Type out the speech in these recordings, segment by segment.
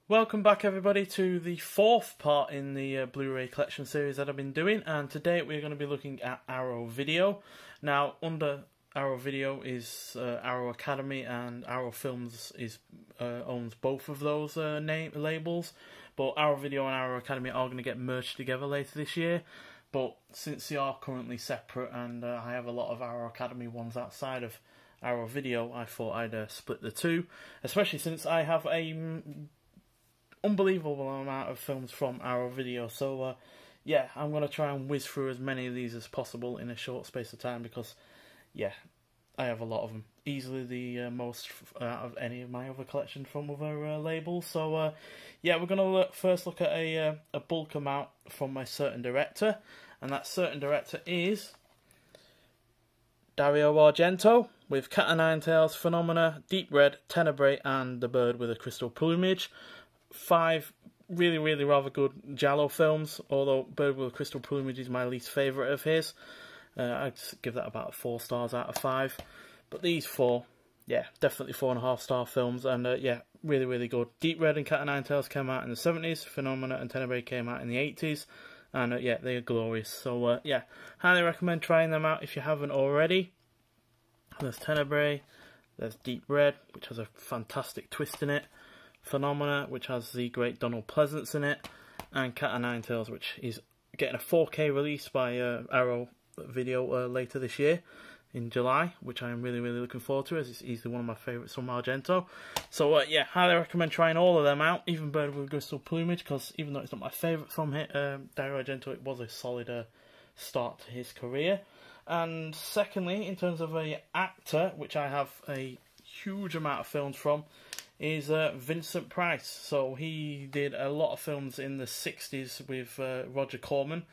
Welcome back everybody to the fourth part in the Blu-ray collection series that I've been doing, and today we're going to be looking at Arrow Video. Now under Arrow Video is Arrow Academy, and Arrow Films owns both of those labels, but Arrow Video and Arrow Academy are going to get merged together later this year. But since they are currently separate and I have a lot of Arrow Academy ones outside of Arrow Video, I thought I'd split the two, especially since I have a unbelievable amount of films from Arrow Video. So yeah, I'm going to try and whiz through as many of these as possible in a short space of time because, yeah, I have a lot of them. Easily the most out of any of my other collection from other labels. So yeah, we're going to first look at a bulk amount from a certain director, and that certain director is Dario Argento with Cat o' Nine Tails, Phenomena, Deep Red, Tenebrae, and The Bird with a Crystal Plumage. 5 really rather good Giallo films, although Bird with a Crystal Plumage is my least favourite of his. I'd give that about 4 stars out of 5. But these 4, yeah, definitely 4.5-star films, and yeah, really good. Deep Red and Cat o' Nine Tails came out in the 70s, Phenomena and Tenebrae came out in the 80s, and yeah, they are glorious. So yeah, highly recommend trying them out if you haven't already. There's Tenebrae, there's Deep Red, which has a fantastic twist in it, Phenomena, which has the great Donald Pleasance in it, and Cat o' Nine Tails, which is getting a 4K release by Arrow Video later this year in July, which I am really looking forward to, as it's easily one of my favourites from Argento. So yeah, highly recommend trying all of them out, even Bird with a Crystal Plumage, because even though it's not my favourite from Dario Argento, it was a solid start to his career. And secondly, in terms of a actor, which I have a huge amount of films from, is Vincent Price. So he did a lot of films in the 60s with Roger Corman,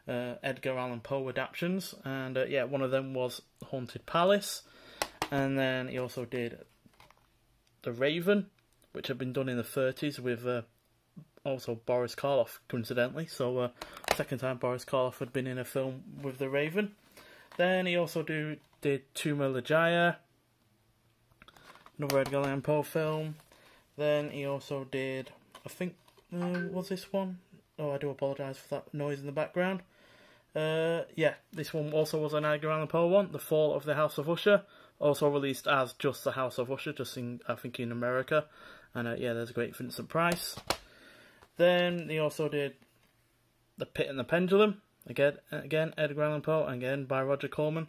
Edgar Allan Poe adaptations, and yeah, one of them was Haunted Palace, and then he also did The Raven, which had been done in the 30s with also Boris Karloff, coincidentally. So second time Boris Karloff had been in a film with The Raven. Then he also did Tuma Lajaya, another Edgar Allan Poe film. Then he also did, I think, was this one? Oh, I do apologise for that noise in the background. Yeah, this one also was an Edgar Allan Poe one, The Fall of the House of Usher, also released as just The House of Usher, just in, I think, in America. And yeah, there's a great Vincent Price. Then he also did The Pit and the Pendulum, again Edgar Allan Poe, again by Roger Corman.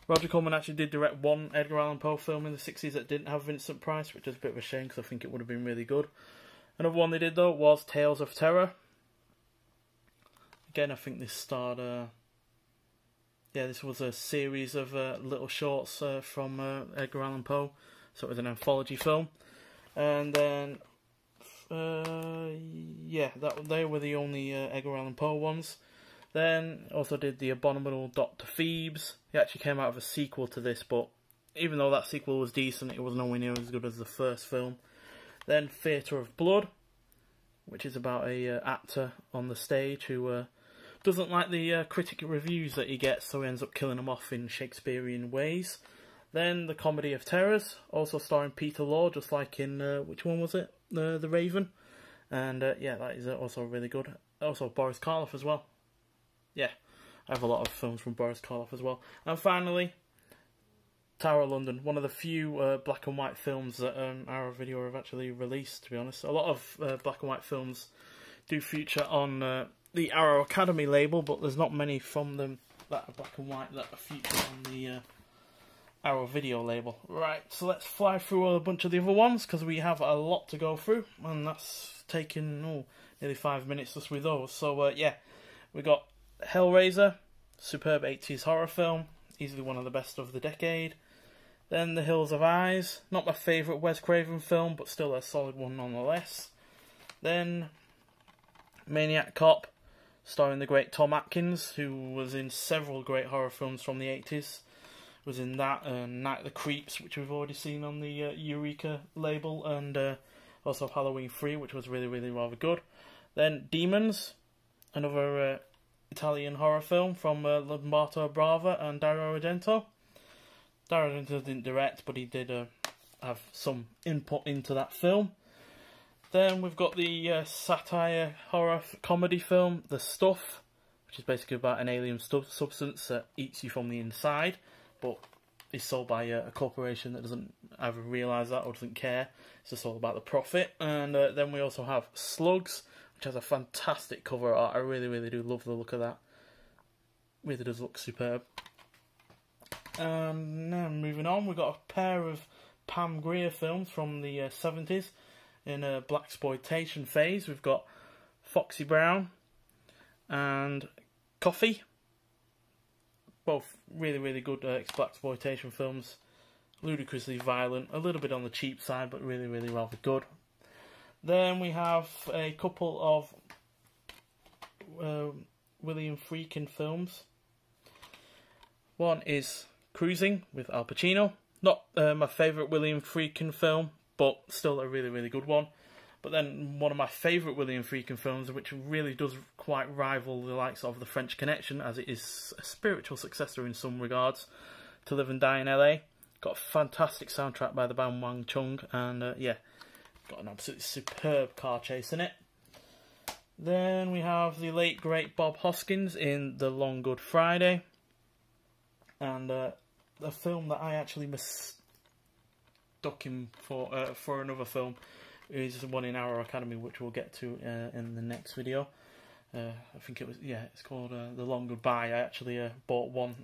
Roger Corman actually did direct one Edgar Allan Poe film in the 60s that didn't have Vincent Price, which is a bit of a shame because I think it would have been really good. Another one they did though was Tales of Terror. Again, I think this starred, yeah, this was a series of little shorts from Edgar Allan Poe, so it was an anthology film. And then, yeah, they were the only Edgar Allan Poe ones. Then also did The Abominable Dr. Thebes. He actually came out with a sequel to this, but even though that sequel was decent, it was nowhere near as good as the first film. Then Theatre of Blood, which is about a actor on the stage who doesn't like the critic reviews that he gets, so he ends up killing them off in Shakespearean ways. Then The Comedy of Terrors, also starring Peter Lorre, just like in, which one was it? The Raven. And yeah, that is also really good. Also Boris Karloff as well. Yeah, I have a lot of films from Boris Karloff as well. And finally, Tower of London, one of the few black and white films that Arrow Video have actually released, to be honest. A lot of black and white films do feature on the Arrow Academy label, but there's not many from them that are black and white that are featured on the Arrow Video label. Right, so let's fly through a bunch of the other ones, because we have a lot to go through, and that's taken nearly 5 minutes just with those. So yeah, we got Hellraiser, superb 80s horror film, easily one of the best of the decade. Then The Hills of Eyes, not my favourite Wes Craven film, but still a solid one nonetheless. Then Maniac Cop, starring the great Tom Atkins, who was in several great horror films from the 80s. Was in that, Night of the Creeps, which we've already seen on the Eureka label, and also Halloween 3, which was really rather good. Then Demons, another Italian horror film from Lamberto Bava and Dario Argento. Dario Argento didn't direct, but he did have some input into that film. Then we've got the satire horror comedy film, The Stuff, which is basically about an alien substance that eats you from the inside, but is sold by a corporation that doesn't either realise that or doesn't care. It's just all about the profit. And then we also have Slugs, which has a fantastic cover art. I really, really do love the look of that. Really does look superb. And now moving on, we've got a pair of Pam Grier films from the 70s in a blaxploitation phase. We've got Foxy Brown and Coffee. Both really, really good blaxploitation films. Ludicrously violent, a little bit on the cheap side, but really, really rather good. Then we have a couple of William Friedkin films. One is Cruising with Al Pacino. Not my favourite William Friedkin film, but still a really, really good one. But then one of my favourite William Friedkin films, which really does quite rival the likes of The French Connection, as it is a spiritual successor in some regards, To Live and Die in LA. Got a fantastic soundtrack by the band Wang Chung, and yeah, got an absolutely superb car chase in it. Then we have the late great Bob Hoskins in The Long Good Friday, and a film that I actually mistook him for another film is one in Our Academy, which we'll get to in the next video. I think it was, yeah, it's called The Long Goodbye. I actually bought one,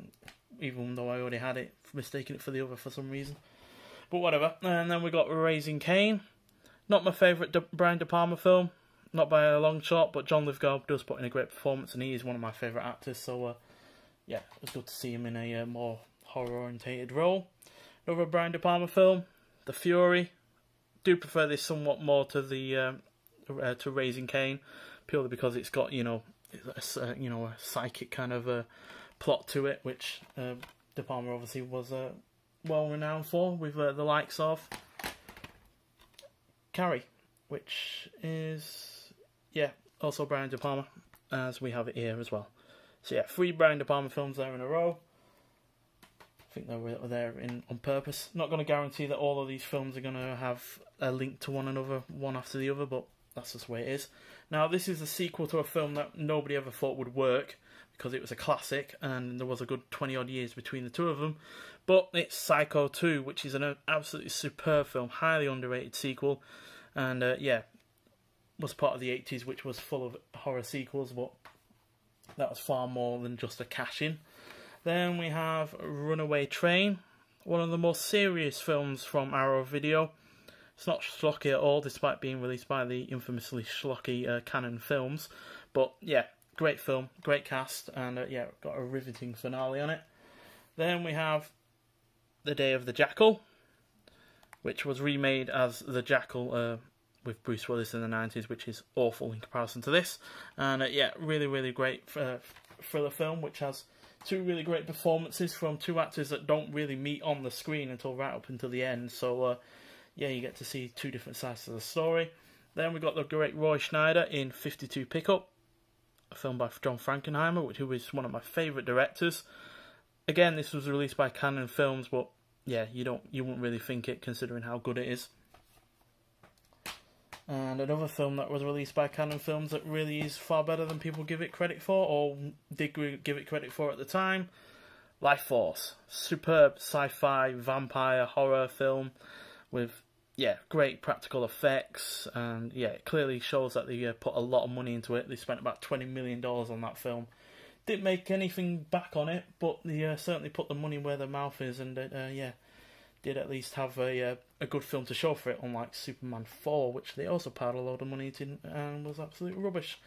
even though I already had it, mistaking it for the other for some reason. But whatever. And then we got Raising Kane. Not my favourite Brian De Palma film, not by a long shot, but John Lithgow does put in a great performance, and he is one of my favourite actors, so yeah, it was good to see him in a more horror-orientated role. Another Brian De Palma film, The Fury. Do prefer this somewhat more to the to Raising Kane, purely because it's got a psychic kind of plot to it, which De Palma obviously was well renowned for, with the likes of Carrie, which is also Brian De Palma, as we have it here as well. So yeah, 3 Brian De Palma films there in a row. I think they were there on purpose. Not going to guarantee that all of these films are going to have a link to one another, one after the other, but that's just the way it is. Now, this is a sequel to a film that nobody ever thought would work, because it was a classic, and there was a good 20-odd years between the two of them. But it's Psycho 2, which is an absolutely superb film, highly underrated sequel, and was part of the 80s, which was full of horror sequels, but that was far more than just a cash-in. Then we have Runaway Train, one of the more serious films from Arrow Video. It's not schlocky at all, despite being released by the infamously schlocky Canon Films. But yeah, great film, great cast, and got a riveting finale on it. Then we have The Day of the Jackal, which was remade as The Jackal with Bruce Willis in the 90s, which is awful in comparison to this. And really, really great thriller film, which has 2 really great performances from 2 actors that don't really meet on the screen until right up until the end. So you get to see 2 different sides of the story. Then we got the great Roy Schneider in 52 Pickup, a film by John Frankenheimer, who is one of my favourite directors. Again, this was released by Canon Films, but yeah, you wouldn't really think it, considering how good it is. And another film that was released by Canon Films that really is far better than people give it credit for, or did give it credit for at the time, Life Force. Superb sci-fi vampire horror film with great practical effects, and it clearly shows that they put a lot of money into it. They spent about $20 million on that film. Didn't make anything back on it, but they certainly put the money where their mouth is, and did at least have a good film to show for it, unlike Superman 4, which they also paid a load of money into and was absolute rubbish.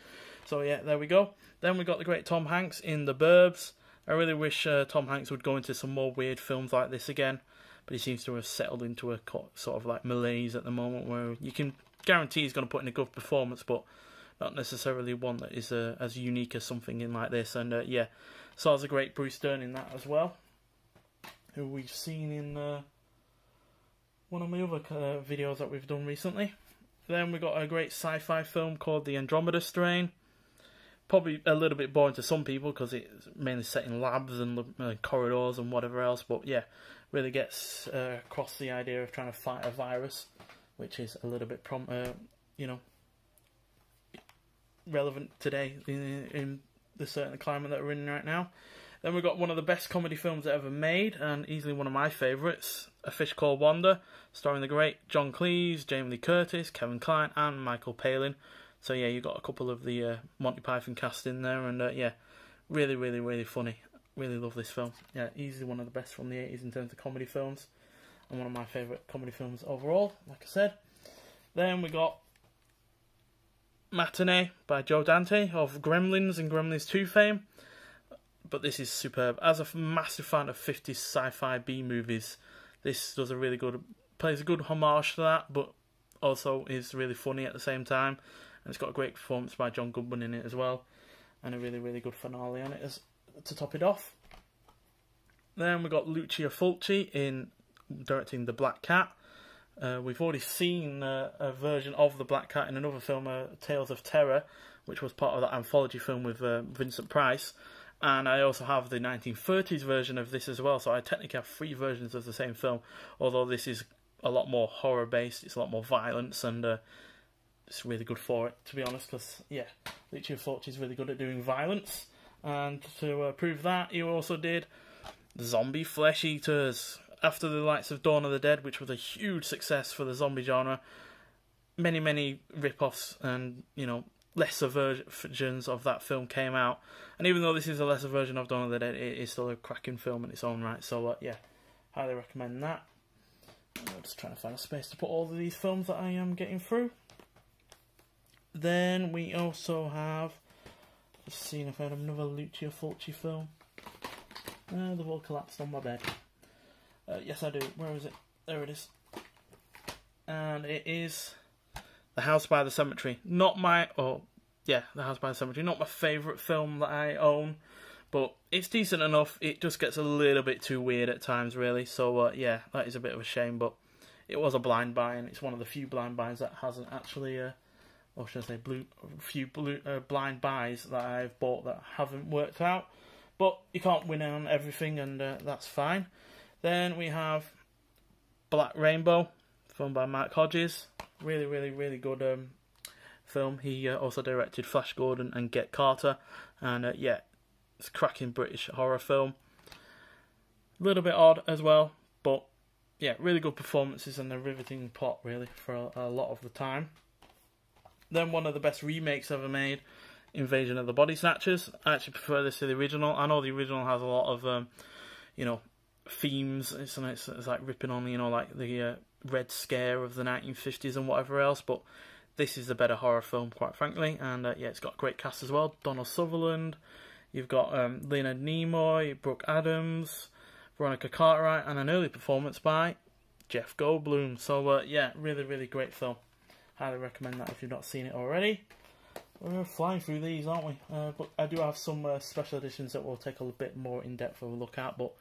So yeah, there we go. Then we got the great Tom Hanks in The Burbs. I really wish Tom Hanks would go into some more weird films like this again, but he seems to have settled into a sort of like malaise at the moment, where you can guarantee he's going to put in a good performance, but not necessarily one that is as unique as something in like this. And so there's a great Bruce Dern in that as well, who we've seen in one of my other videos that we've done recently. Then we got a great sci-fi film called The Andromeda Strain. Probably a little bit boring to some people because it's mainly set in labs and corridors and whatever else, but yeah, really gets across the idea of trying to fight a virus, which is a little bit you know, relevant today in the certain climate that we're in right now. Then we've got one of the best comedy films ever made, and easily one of my favourites, A Fish Called Wanda, starring the great John Cleese, Jamie Lee Curtis, Kevin Kline, and Michael Palin. So yeah, you've got a couple of the Monty Python cast in there, and yeah, really, really, really funny. Really love this film. Yeah, easily one of the best from the 80s in terms of comedy films, and one of my favourite comedy films overall, like I said. Then we got Matinee by Joe Dante of Gremlins and Gremlins 2 fame. But this is superb. As a massive fan of 50s sci-fi B-movies, this does a really good, plays a good homage to that, but also is really funny at the same time. And it's got a great performance by John Goodman in it as well, and a really, really good finale on it to top it off. Then we got Lucio Fulci in directing The Black Cat. We've already seen a version of The Black Cat in another film, Tales of Terror, which was part of that anthology film with Vincent Price. And I also have the 1930s version of this as well, so I technically have 3 versions of the same film, although this is a lot more horror-based, it's a lot more violence, and it's really good for it, to be honest, because, yeah, Lucio Fulci is really good at doing violence, and to prove that, he also did Zombie Flesh Eaters, after the likes of Dawn of the Dead, which was a huge success for the zombie genre. Many, many rip-offs and, you know, lesser versions of that film came out, and even though this is a lesser version of Dawn of the Dead, it is still a cracking film in its own right, so yeah, highly recommend that. I'm just trying to find a space to put all of these films that I am getting through. Then we also have, just seeing if I had another Lucio Fulci film. They've all collapsed on my bed. Yes I do, where is it? There it is. And it is The House by the Cemetery. The House by the Cemetery. Not my favourite film that I own, but it's decent enough. It just gets a little bit too weird at times, really. So, yeah, that is a bit of a shame, but it was a blind buy, and it's one of the few blind buys that hasn't actually, or should I say, blind buys that I've bought that haven't worked out. But you can't win on everything, and that's fine. Then we have Black Rainbow, film by Mark Hodges. Really, really, really good film. He also directed Flash Gordon and Get Carter. And yeah, it's a cracking British horror film. A little bit odd as well, but yeah, really good performances and a riveting plot, really, for a lot of the time. Then one of the best remakes ever made, Invasion of the Body Snatchers. I actually prefer this to the original. I know the original has a lot of, you know, themes. It's like ripping on, you know, like the Red Scare of the 1950s and whatever else, but this is the better horror film, quite frankly. And yeah, it's got a great cast as well. Donald Sutherland, you've got Leonard Nimoy, Brooke Adams, Veronica Cartwright, and an early performance by Jeff Goldblum. So yeah, really, really great film. Highly recommend that if you've not seen it already. We're flying through these, aren't we? But I do have some special editions that we'll take a bit more in-depth of a look at, but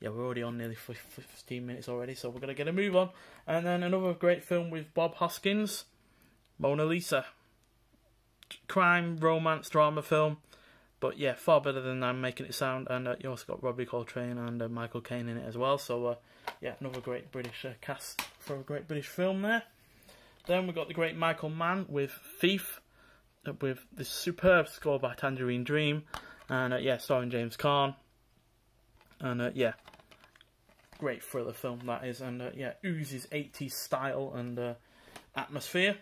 yeah, we're already on nearly 15 minutes already, so we're going to get a move on. And then another great film with Bob Hoskins, Mona Lisa. Crime, romance, drama film. But yeah, far better than I'm making it sound. And you also got Robbie Coltrane and Michael Caine in it as well. So yeah, another great British cast for a great British film there. Then we've got the great Michael Mann with Thief, with this superb score by Tangerine Dream. And yeah, starring James Caan. And yeah, great thriller film that is, and yeah, oozes 80s style and atmosphere.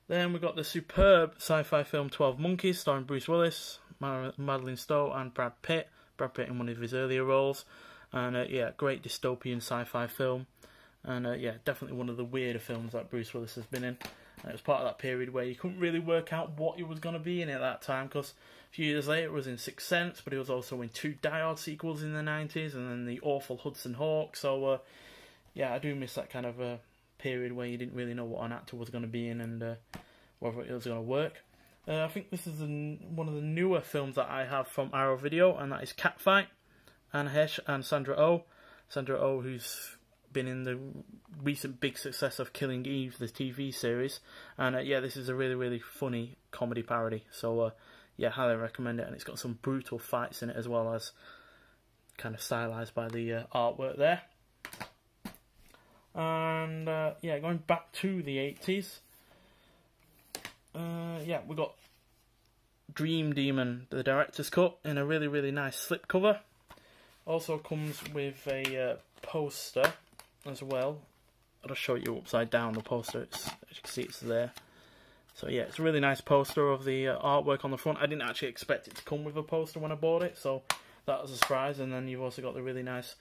Then we've got the superb sci-fi film 12 Monkeys, starring Bruce Willis, Madeline Stowe, and Brad Pitt. Brad Pitt in one of his earlier roles. And yeah, great dystopian sci-fi film. And yeah, definitely one of the weirder films that Bruce Willis has been in. And it was part of that period where you couldn't really work out what he was going to be in at that time, because a few years later it was in Sixth Sense, but he was also in 2 Die Hard sequels in the 90s, and then the awful Hudson Hawk. So yeah, I do miss that kind of period where you didn't really know what an actor was going to be in and whether it was going to work. I think this is one of the newer films that I have from Arrow Video, and that is Catfight, Anna Hesh and Sandra Oh. Sandra Oh, who's been in the recent big success of Killing Eve, the TV series. And yeah, this is a really, really funny comedy parody. So yeah, highly recommend it. And it's got some brutal fights in it, as well as kind of stylized by the artwork there. And yeah, going back to the 80s, yeah, we got Dream Demon, the director's cut, in a really, really nice slipcover. Also comes with a poster as well. I'll just show you upside down the poster. As you can see, it's there. So yeah, it's a really nice poster of the artwork on the front. I didn't actually expect it to come with a poster when I bought it, so that was a surprise. And then you've also got the really nice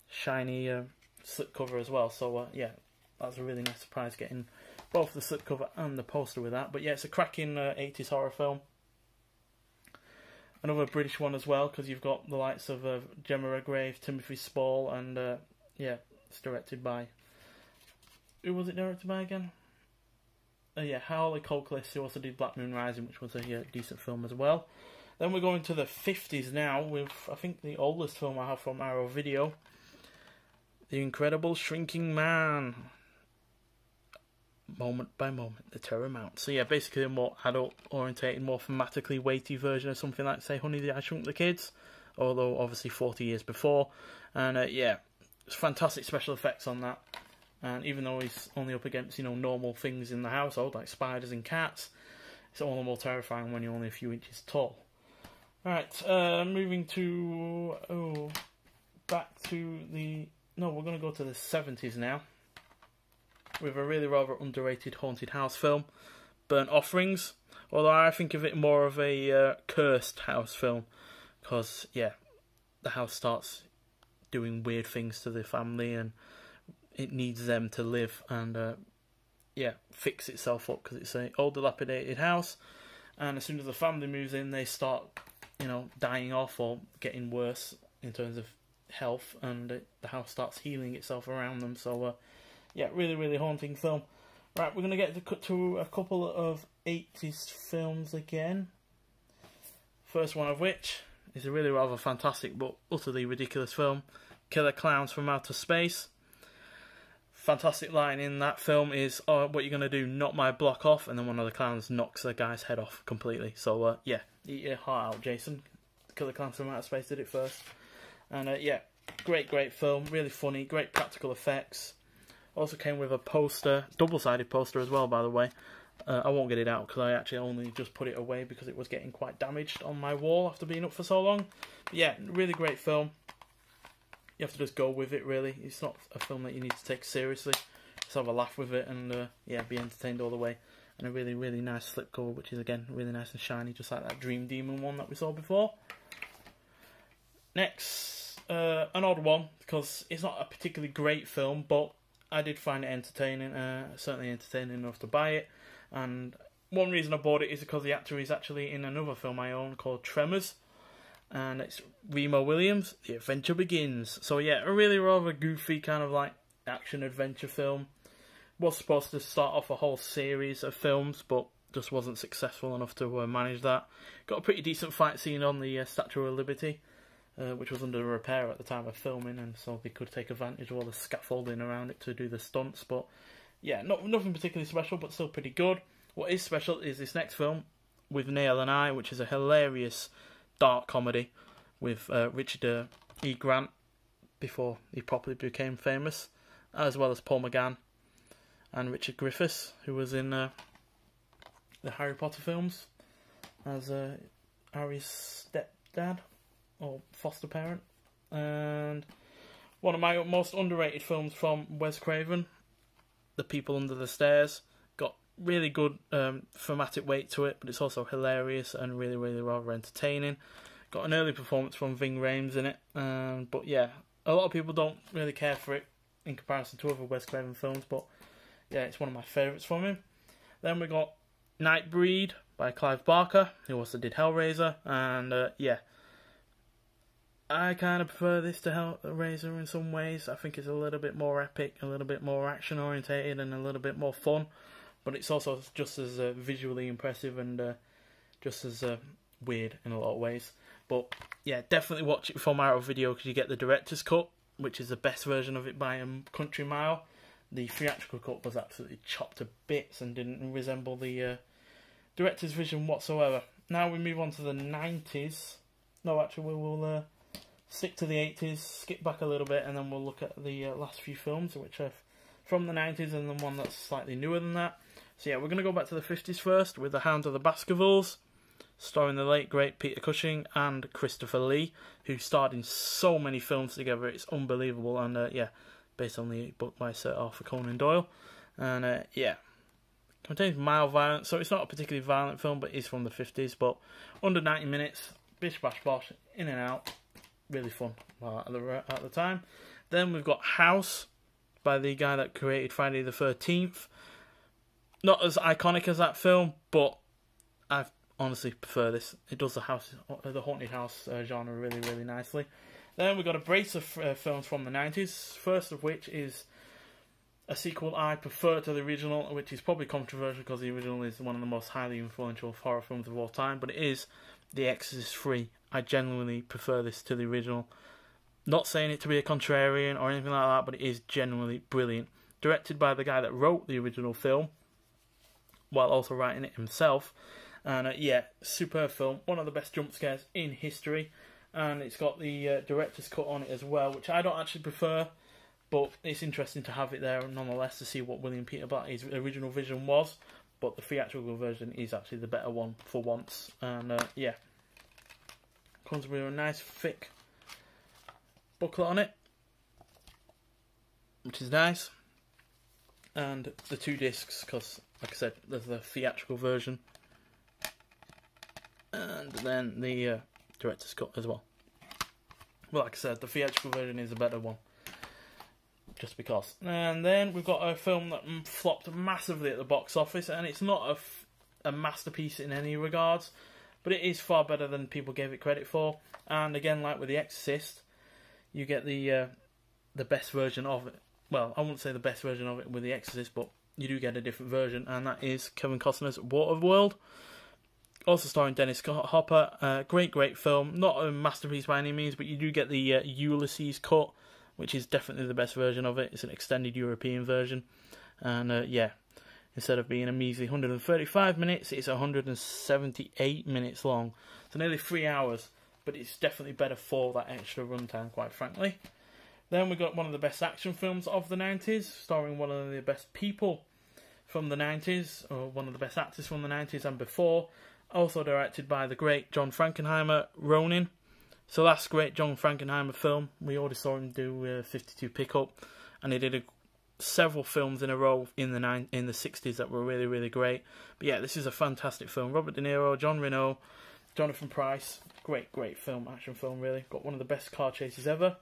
shiny slipcover as well. So yeah, that was a really nice surprise getting both the slipcover and the poster with that. But yeah, it's a cracking 80s horror film. Another British one as well, because you've got the likes of Gemma Redgrave, Timothy Spall, and yeah, it's directed by... Who was it directed by again? Yeah, Harley Cokeliss, who also did Black Moon Rising, which was a decent film as well. Then we're going to the 50s now, with, I think, the oldest film I have from Arrow Video. The Incredible Shrinking Man. Moment by moment, the terror mounts. So yeah, basically a more adult-orientated, more thematically weighty version of something like, say, Honey, I Shrunk the Kids, although obviously 40 years before. And yeah, it's fantastic special effects on that. And even though he's only up against, you know, normal things in the household, like spiders and cats, it's all the more terrifying when you're only a few inches tall. Right, moving to... back to the... No, we're going to go to the 70s now, with a really rather underrated haunted house film, Burnt Offerings. Although I think of it more of a cursed house film, because, yeah, the house starts doing weird things to the family, and it needs them to live and, yeah, fix itself up, because it's an old dilapidated house, and as soon as the family moves in, they start, you know, dying off or getting worse in terms of health, and the house starts healing itself around them. So, yeah, really, really haunting film. Right, we're going to get to a couple of 80s films again. First one of which is a really rather fantastic but utterly ridiculous film, Killer Clowns from Outer Space. Fantastic line in that film is, "Oh, what are you going to do, knock my block off?" And then one of the clowns knocks the guy's head off completely. So, yeah, eat your heart out, Jason. Killer Clowns from Outer Space did it first. And, yeah, great film, really funny, great practical effects. Also came with a poster, double-sided poster as well, by the way. I won't get it out because I actually only just put it away because it was getting quite damaged on my wall after being up for so long. But yeah, really great film. You have to just go with it, really. It's not a film that you need to take seriously. Just have a laugh with it and, yeah, be entertained all the way. And a really, really nice slipcover, which is, again, really nice and shiny, just like that Dream Demon one that we saw before. Next, an odd one, because it's not a particularly great film, but I did find it entertaining, certainly entertaining enough to buy it. And one reason I bought it is because the actor is actually in another film I own called Tremors. And it's Remo Williams, The Adventure Begins. So yeah, a really rather goofy kind of like action-adventure film. Was supposed to start off a whole series of films, but just wasn't successful enough to manage that. Got a pretty decent fight scene on the Statue of Liberty, which was under repair at the time of filming, and so they could take advantage of all the scaffolding around it to do the stunts. But yeah, nothing particularly special, but still pretty good. What is special is this next film, With Nail and I, which is a hilarious dark comedy with Richard E. Grant before he properly became famous, as well as Paul McGann and Richard Griffiths, who was in the Harry Potter films as Harry's stepdad or foster parent. And one of my most underrated films from Wes Craven, The People Under the Stairs. Got really good thematic weight to it, but it's also hilarious and really, really rather entertaining. Got an early performance from Ving Rhames in it, but yeah, a lot of people don't really care for it in comparison to other Wes Craven films, but yeah, it's one of my favourites from him. Then we got Knightbreed by Clive Barker, who also did Hellraiser, and yeah, I kind of prefer this to Hellraiser in some ways. I think it's a little bit more epic, a little bit more action orientated, and a little bit more fun, but it's also just as visually impressive and just as weird in a lot of ways. But yeah, definitely watch it from Arrow Video because you get the director's cut, which is the best version of it by a country mile. The theatrical cut was absolutely chopped to bits and didn't resemble the director's vision whatsoever. Now we move on to the 90s. No, actually, we'll stick to the 80s, skip back a little bit, and then we'll look at the last few films, which are from the 90s and the one that's slightly newer than that. So yeah, we're going to go back to the 50s first with The Hound of the Baskervilles, starring the late great Peter Cushing and Christopher Lee, who starred in so many films together. It's unbelievable. And yeah, based on the book by Sir Arthur Conan Doyle. And yeah, contains mild violence, so it's not a particularly violent film, but it's from the 50s. But under 90 minutes, bish bash bosh, in and out, really fun at the time. Then we've got House by the guy that created Friday the 13th. Not as iconic as that film, but I honestly prefer this. It does the haunted house genre really, really nicely. Then we've got a brace of films from the 90s, first of which is a sequel I prefer to the original, which is probably controversial because the original is one of the most highly influential horror films of all time, but it is The Exorcist 3. I genuinely prefer this to the original. Not saying it to be a contrarian or anything like that, but it is genuinely brilliant. Directed by the guy that wrote the original film, while also writing it himself. And yeah, superb film. One of the best jump scares in history. And it's got the director's cut on it as well, which I don't actually prefer, but it's interesting to have it there nonetheless to see what William Peter Blatty's original vision was. But the theatrical version is actually the better one for once. And yeah, comes with a nice thick booklet on it, which is nice. And the 2 discs, because like I said, there's the theatrical version and then the director's cut as well. Well, like I said, the theatrical version is a better one, just because. And then we've got a film that flopped massively at the box office, and it's not a masterpiece in any regards, but it is far better than people gave it credit for. And again, like with The Exorcist, you get the best version of it. Well, I wouldn't say the best version of it with The Exorcist, but you do get a different version, and that is Kevin Costner's Waterworld. Also starring Dennis Hopper. Great film. Not a masterpiece by any means, but you do get the Ulysses cut, which is definitely the best version of it. It's an extended European version. And yeah, instead of being a measly 135 minutes, it's 178 minutes long. So nearly 3 hours, but it's definitely better for that extra runtime, quite frankly. Then we got one of the best action films of the 90s, starring one of the best people from the 90s, or one of the best actors from the 90s and before. Also directed by the great John Frankenheimer, Ronin. So last great John Frankenheimer film, we already saw him do 52 Pickup, and he did several films in a row in the 60s that were really, really great. But yeah, this is a fantastic film. Robert De Niro, John Reno, Jonathan Pryce. Great film, action film, really. Got one of the best car chases ever,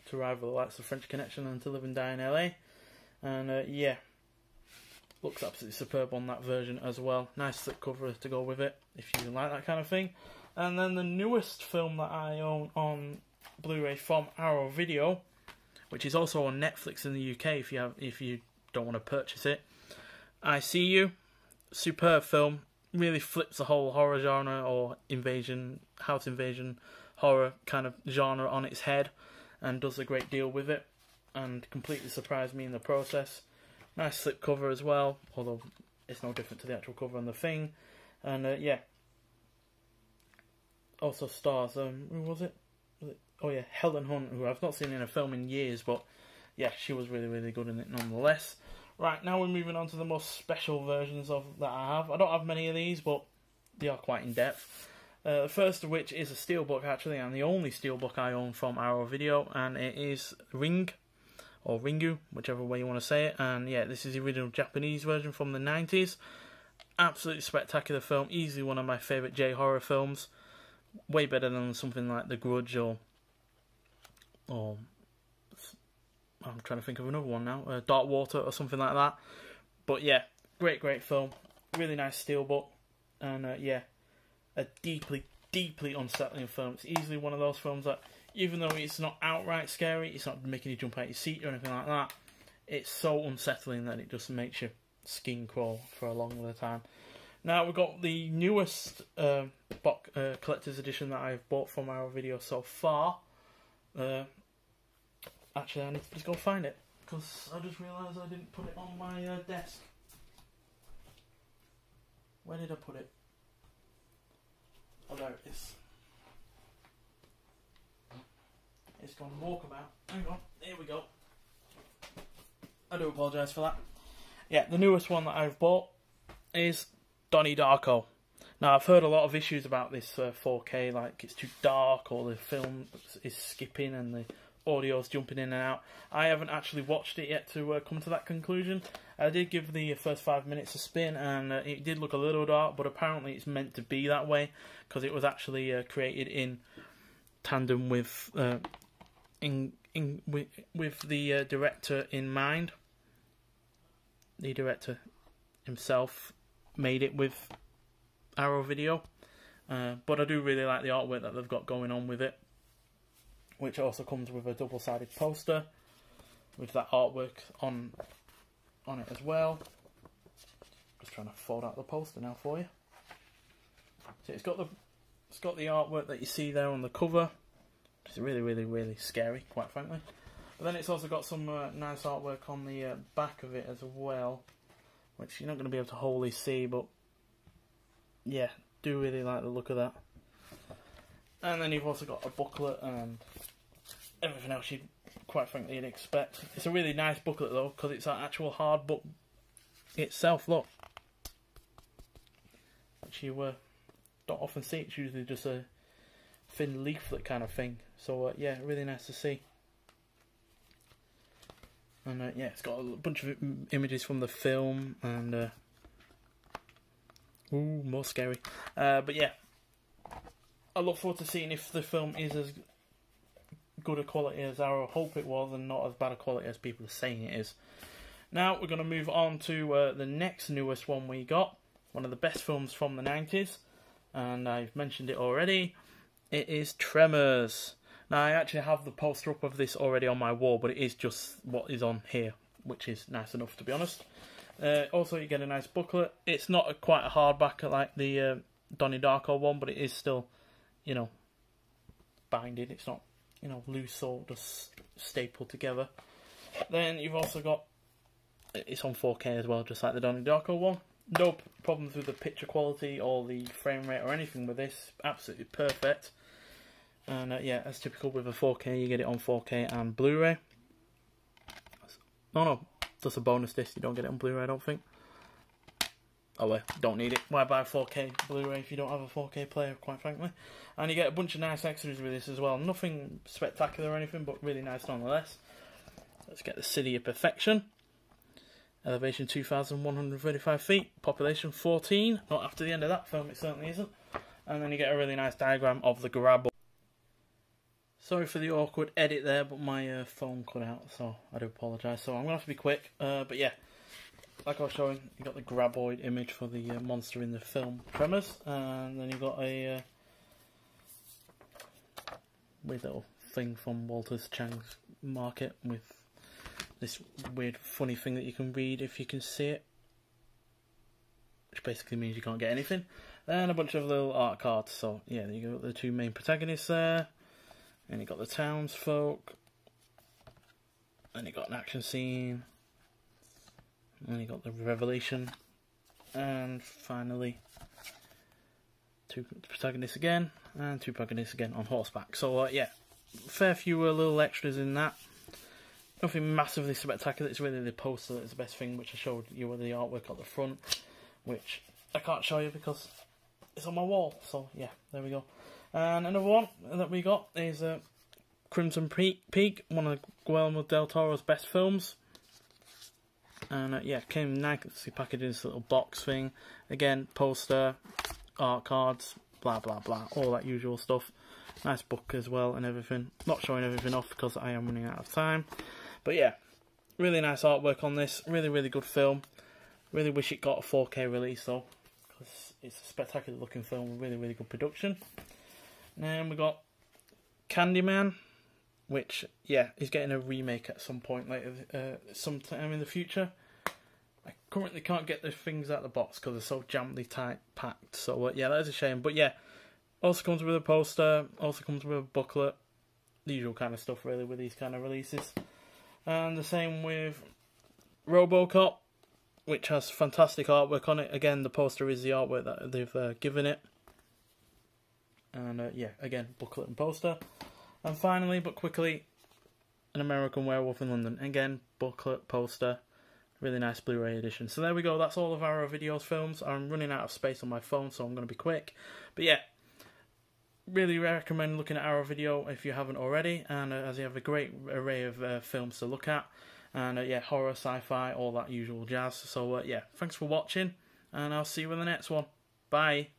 to rival the likes of French Connection and To Live and Die in LA. And yeah, looks absolutely superb on that version as well. Nice slip cover to go with it, if you like that kind of thing. And then the newest film that I own on Blu-ray from Arrow Video, which is also on Netflix in the UK if you don't want to purchase it. I See You. Superb film. Really flips the whole horror genre, or house invasion horror kind of genre on its head, and does a great deal with it, and completely surprised me in the process. Nice slip cover as well, although it's no different to the actual cover on The Thing. And yeah, also stars, who was it? Oh yeah, Helen Hunt, who I've not seen in a film in years, but yeah, she was really, really good in it nonetheless. Right, now we're moving on to the most special versions of that I have. I don't have many of these, but they are quite in-depth. The first of which is a steelbook, actually, and the only steelbook I own from Arrow Video, and it is Ring, or Ringu, whichever way you want to say it. And yeah, this is the original Japanese version from the 90s. Absolutely spectacular film, easily one of my favourite J-horror films. Way better than something like The Grudge or I'm trying to think of another one now, Dark Water or something like that. But yeah, great film, really nice steelbook, and yeah, a deeply unsettling film. It's easily one of those films that, even though it's not outright scary, it's not making you jump out your seat or anything like that, it's so unsettling that it just makes your skin crawl for a long time. Now we've got the newest collector's edition that I've bought from our video so far. Actually, I need to just go find it, because I just realised I didn't put it on my desk. Where did I put it? Oh, there it is. It's gone walkabout. Hang on, here we go. I do apologise for that. yeah, the newest one that I've bought is Donnie Darko. Now, I've heard a lot of issues about this 4K, like it's too dark, or the film is skipping and the audio's jumping in and out. I haven't actually watched it yet to come to that conclusion. I did give the first 5 minutes a spin, and it did look a little dark, but apparently it's meant to be that way, because it was actually created in tandem with with the director in mind. The director himself made it with Arrow Video, but I do really like the artwork that they've got going on with it, which also comes with a double-sided poster with that artwork on it as well. Just trying to fold out the poster now for you. So it's got the artwork that you see there on the cover, which is really scary, quite frankly. But then it's also got some nice artwork on the back of it as well, which you're not going to be able to wholly see, but yeah, do really like the look of that. And then you've also got a booklet and everything else you'd, quite frankly, you'd expect. It's a really nice booklet though, because it's an actual hard book itself, look. Which you don't often see, it's usually just a thin leaflet kind of thing. So yeah, really nice to see. And yeah, it's got a bunch of images from the film, and ooh, more scary. But yeah, I look forward to seeing if the film is as good a quality as I hope it was, and not as bad a quality as people are saying it is. Now we're going to move on to the next newest one we got, one of the best films from the 90s, and I've mentioned it already. It is Tremors. Now I actually have the poster up of this already on my wall, but it is just what is on here, which is nice enough, to be honest. Also, you get a nice booklet. It's not quite a hardback like the Donnie Darko one, but it is still, you know, binded. It's not, you know, loose or just stapled together. Then you've also got, it's on 4K as well, just like the Donnie Darko one. No problems with the picture quality or the frame rate or anything with this. Absolutely perfect. And yeah, as typical with a 4K, you get it on 4K and Blu-ray. No, that's a bonus disc. You don't get it on Blu-ray, I don't think. Oh well, don't need it. Why buy a 4K Blu-ray if you don't have a 4K player, quite frankly? And you get a bunch of nice extras with this as well. Nothing spectacular or anything, but really nice nonetheless. Let's get the City of Perfection. Elevation 2,135 feet. Population 14. Not after the end of that film, it certainly isn't. And then you get a really nice diagram of the grab. Sorry for the awkward edit there, but my phone cut out, so I do apologise. So I'm going to have to be quick. But yeah, like I was showing, you got the graboid image for the monster in the film Tremors. And then you got a weird little thing from Walter's Chang's Market with this weird funny thing that you can read if you can see it, which basically means you can't get anything. Then a bunch of little art cards. So yeah, you got the two main protagonists there. And you got the townsfolk. Then you got an action scene. And you got the revelation. And finally, two protagonists again. And two protagonists again on horseback. So yeah, fair few little extras in that. Nothing massively spectacular. It's really the poster that's the best thing, which I showed you with the artwork at the front, which I can't show you because it's on my wall. So yeah, there we go. And another one that we got is Crimson Peak, one of Guillermo del Toro's best films. And yeah, came nicely packaged in this little box thing. Again, poster, art cards, blah blah blah, all that usual stuff. Nice book as well and everything. Not showing everything off because I am running out of time. But yeah, really nice artwork on this. Really good film. Really wish it got a 4K release though, because it's a spectacular looking film. Really good production. And we got Candyman, which, yeah, is getting a remake at some point later, sometime in the future. I currently can't get the things out of the box because they're so jamly tight packed. So, yeah, that is a shame. But, yeah, also comes with a poster, also comes with a booklet. The usual kind of stuff, really, with these kind of releases. And the same with RoboCop, which has fantastic artwork on it. Again, the poster is the artwork that they've given it. And yeah, again, booklet and poster. And finally, but quickly, An American Werewolf in London. Again, booklet, poster. Really nice Blu-ray edition. So there we go, that's all of our videos, films. I'm running out of space on my phone, so I'm going to be quick. But yeah, really recommend looking at our video if you haven't already, and as you have a great array of films to look at. And yeah, horror, sci-fi, all that usual jazz. So yeah, thanks for watching, and I'll see you in the next one. Bye.